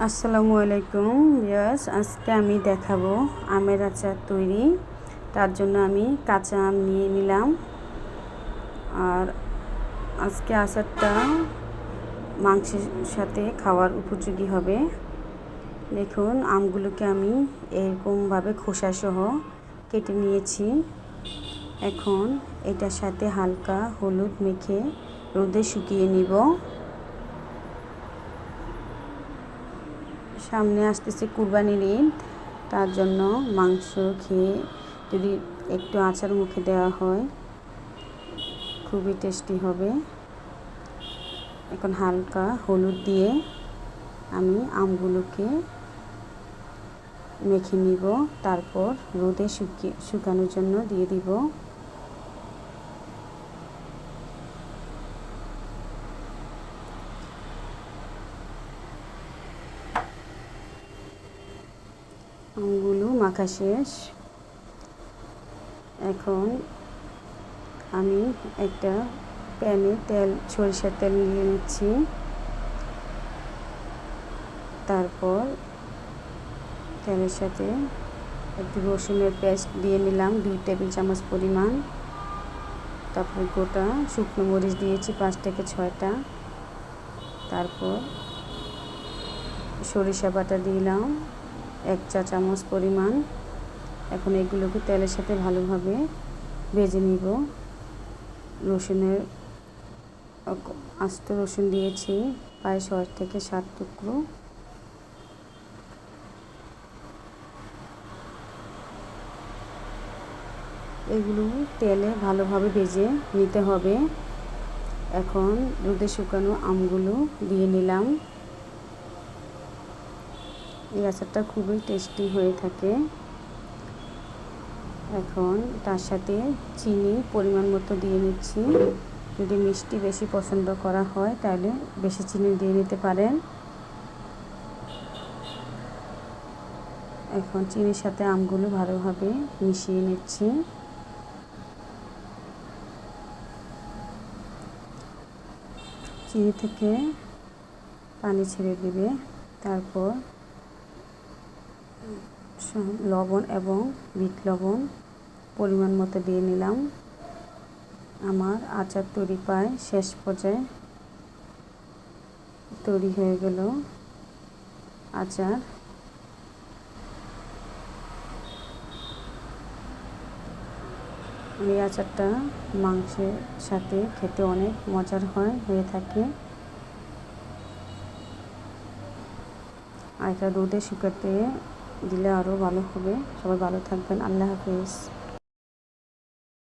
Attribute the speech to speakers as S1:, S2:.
S1: আসসালামু আলাইকুম ভিউয়ার্স, আজকে আমি দেখাবো আমের আচার তৈরি। তার জন্য আমি কাঁচা আম নিয়ে নিলাম। আর আজকে আচারটা মাংসের সাথে খাওয়ার উপযোগী হবে। দেখুন, আমগুলোকে আমি এরকমভাবে খোসাসহ কেটে নিয়েছি। এখন এটার সাথে হালকা হলুদ মেখে রোদে শুকিয়ে নিব। সামনে আসতেছে কুরবানির ঈদ, তার জন্য মাংস খেয়ে যদি একটু আচার মুখে দেওয়া হয় খুবই টেস্টি হবে। এখন হালকা হলুদ দিয়ে আমি আমগুলোকে মেখে নিব, তারপর রোদে শুকানোর জন্য দিয়ে দিব। আমগুলো মাখা শেষ। এখন আমি একটা প্যানে সরিষার তেল নিয়ে নিচ্ছি। তারপর তেলের সাথে একটু রসুনের পেস্ট দিয়ে নিলাম 2 টেবিল চামচ পরিমাণ। তারপর গোটা শুকনো মরিচ দিয়েছি 5 থেকে 6টা। তারপর সরিষা বাটা দিলাম 1 চা চামচ পরিমাণ। এখন এগুলোকে তেলের সাথে ভালোভাবে ভেজে নিব। আস্ত রসুন দিয়েছি প্রায় 6 থেকে 7 টুকরো। এগুলো তেলে ভালোভাবে ভেজে নিতে হবে। এখন রোদে শুকানো আমগুলো দিয়ে নিলাম। এই আচারটা খুবই টেস্টি হয়ে থাকে। এখন তার সাথে চিনি পরিমাণ মতো দিয়ে নিচ্ছি। যদি মিষ্টি বেশি পছন্দ করা হয় তাহলে বেশি চিনি দিয়ে নিতে পারেন। এখন চিনির সাথে আমগুলো ভালোভাবে মিশিয়ে নিচ্ছি। চিনি থেকে পানি ছেড়ে দিবে। তারপর লবণ এবং বিট লবণ পরিমাণ মতো দিয়ে নিলাম। আমার আচার তৈরি প্রায় শেষ পর্যায়ে তৈরি হয়ে গেল আচার। এই আচারটা মাংসের সাথে খেতে অনেক মজার হয়ে থাকে। আর এটা রোদে শুকাতে দিলে আরও ভালো হবে। সবাই ভালো থাকবেন। আল্লাহ হাফেজ।